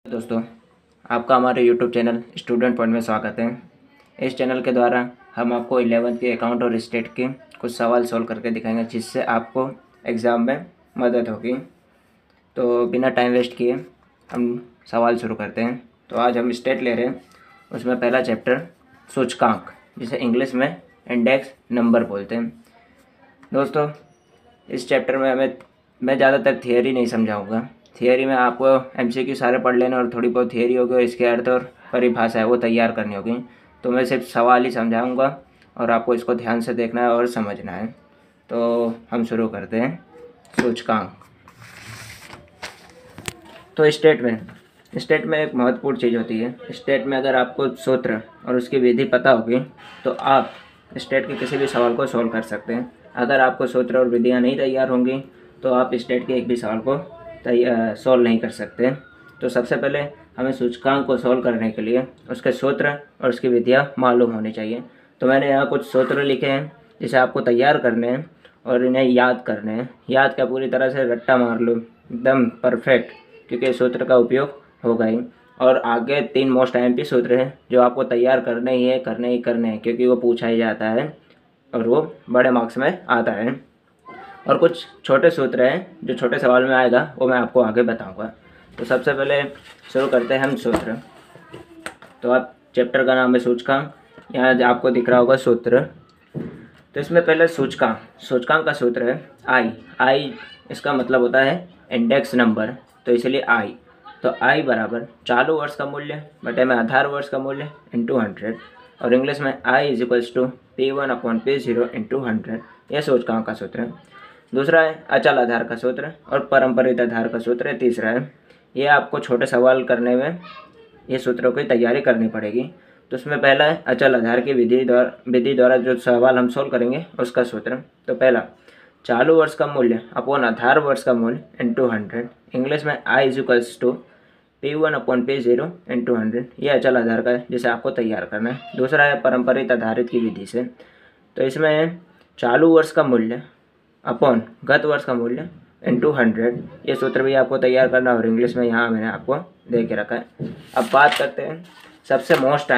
दोस्तों, आपका हमारे YouTube चैनल स्टूडेंट पॉइंट में स्वागत है। इस चैनल के द्वारा हम आपको 11th के अकाउंट और स्टेट के कुछ सवाल सॉल्व करके दिखाएंगे, जिससे आपको एग्ज़ाम में मदद होगी। तो बिना टाइम वेस्ट किए हम सवाल शुरू करते हैं। तो आज हम स्टेट ले रहे हैं। उसमें पहला चैप्टर सूचकांक, जिसे इंग्लिश में इंडेक्स नंबर बोलते हैं। दोस्तों, इस चैप्टर में मैं ज़्यादातर थियरी नहीं समझाऊँगा। थियरी में आपको MCQ सारे पढ़ लेने और थोड़ी बहुत थियरी होगी और इसके अर्थ और परिभाषा है वो तैयार करनी होगी। तो मैं सिर्फ सवाल ही समझाऊंगा और आपको इसको ध्यान से देखना है और समझना है। तो हम शुरू करते हैं। सूचकांक। तो स्टेट में एक महत्वपूर्ण चीज़ होती है। स्टेट में अगर आपको सूत्र और उसकी विधि पता होगी तो आप स्टेट के किसी भी सवाल को सॉल्व कर सकते हैं। अगर आपको सूत्र और विधियाँ नहीं तैयार होंगी तो आप स्टेट के एक भी सवाल को सॉल्व नहीं कर सकते। तो सबसे पहले हमें सूचकांक को सॉल्व करने के लिए उसके सूत्र और उसकी विधियाँ मालूम होनी चाहिए। तो मैंने यहाँ कुछ सूत्र लिखे हैं जिसे आपको तैयार करने हैं और इन्हें याद करने हैं। याद क्या, पूरी तरह से रट्टा मार लो एकदम परफेक्ट, क्योंकि सूत्र का उपयोग होगा ही। और आगे 3 मोस्ट IMP सूत्र हैं जो आपको तैयार करने ही हैं, क्योंकि वो पूछा ही जाता है और वो बड़े मार्क्स में आता है। और कुछ छोटे सूत्र हैं जो छोटे सवाल में आएगा, वो मैं आपको आगे बताऊंगा। तो सबसे पहले शुरू करते हैं हम सूत्र। तो आप चैप्टर का नाम है सूचकांक, यहाँ आपको दिख रहा होगा सूत्र। तो इसमें पहले सूचकांक का सूत्र है आई इसका मतलब होता है इंडेक्स नंबर, तो इसलिए आई। तो आई बराबर चालू वर्ष का मूल्य बटे में आधार वर्ष का मूल्य इंटू 100, और इंग्लिश में I is equals to P1/P0 into 100। यह सूचकांक का सूत्र है। दूसरा है अचल आधार का सूत्र और पारंपरिक आधार का सूत्र है। तीसरा है, ये आपको छोटे सवाल करने में ये सूत्रों की तैयारी करनी पड़ेगी। तो उसमें पहला है अचल आधार की विधि द्वारा जो सवाल हम सोल्व करेंगे उसका सूत्र। तो पहला, चालू वर्ष का मूल्य अपॉन आधार वर्ष का मूल्य इंटू 100। इंग्लिश में I is equals to P1/P0 into 100। ये अचल आधार का है जिसे आपको तैयार करना है। दूसरा है पारंपरिक आधारित की विधि से। तो इसमें चालू वर्ष का मूल्य अपॉन गत वर्ष का मूल्य इंटू 100, ये सूत्र भी आपको तैयार करना और इंग्लिश में यहाँ मैंने आपको दे के रखा है। अब बात करते हैं सबसे मोस्ट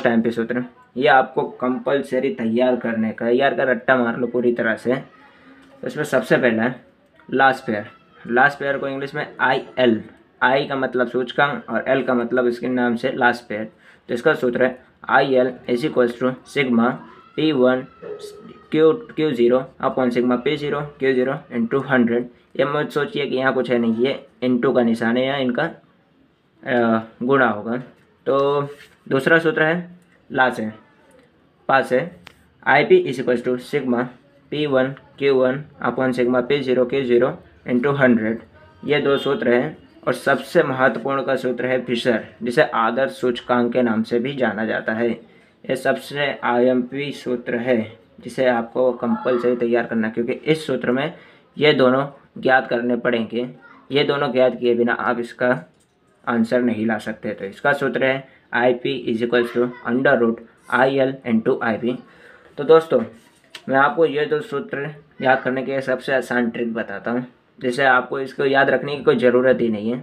IMP सूत्र। ये आपको कंपलसरी तैयार करने का, तैयार का रट्टा मार लो पूरी तरह से। तो इसमें सबसे पहला है लास्ट पेयर को इंग्लिश में IL, आई का मतलब सूचकांक और L का मतलब इसके नाम से लास्ट पेयर। तो इसका सूत्र है IL is equals to sigma P1 Q0 upon sigma P0 Q0 into 100। ये मत सोचिए कि यहाँ कुछ है नहीं, ये इंटू का निशान है, या इनका गुणा होगा। तो दूसरा सूत्र है पास है IP is equals to sigma P1 Q1 upon sigma P0 Q0 into 100। ये दो सूत्र हैं। और सबसे महत्वपूर्ण का सूत्र है फिशर, जिसे आदर्श सूचकांक के नाम से भी जाना जाता है। ये सबसे IMP सूत्र है जिसे आपको कंपलसरी तैयार करना, क्योंकि इस सूत्र में ये दोनों ज्ञात करने पड़ेंगे। ये दोनों ज्ञात किए बिना आप इसका आंसर नहीं ला सकते। तो इसका सूत्र है IP is equals to √IL into IP। तो दोस्तों, मैं आपको ये दो सूत्र याद करने के सबसे आसान ट्रिक बताता हूँ, जिससे आपको इसको याद रखने की कोई ज़रूरत ही नहीं है।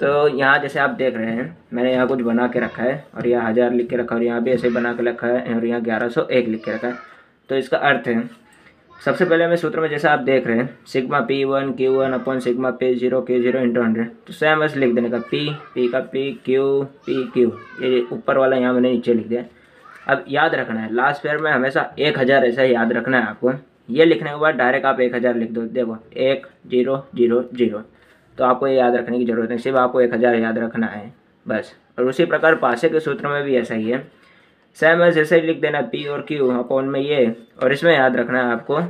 तो यहाँ जैसे आप देख रहे हैं, मैंने यहाँ कुछ बना के रखा है और यहाँ 1000 लिख के रखा है, और यहाँ भी ऐसे बना के रखा है, और यहाँ 1101 लिख के रखा है। तो इसका अर्थ है, सबसे पहले मैं सूत्र में जैसा आप देख रहे हैं sigma P1 Q1 upon sigma P0 Q0 into 100, तो सेम ऐसे लिख देने का P का P Q, ये ऊपर वाला यहाँ मैंने नीचे लिख दिया। अब याद रखना है, लास्ट पेयर में हमेशा 1000 ऐसा याद रखना है आपको। ये लिखने के बाद डायरेक्ट आप 1000 लिख दो, देखो 1000। तो आपको ये याद रखने की ज़रूरत नहीं, सिर्फ आपको 1000 याद रखना है बस। और उसी प्रकार पासे के सूत्र में भी ऐसा ही है, सेम है, जैसे लिख देना P और Q अपॉन में ये, और इसमें याद रखना है आपको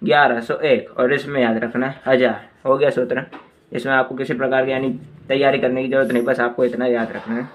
1101, और इसमें याद रखना है 1000। हो गया सूत्र। इसमें आपको किसी प्रकार की यानी तैयारी करने की ज़रूरत नहीं, बस आपको इतना याद रखना है।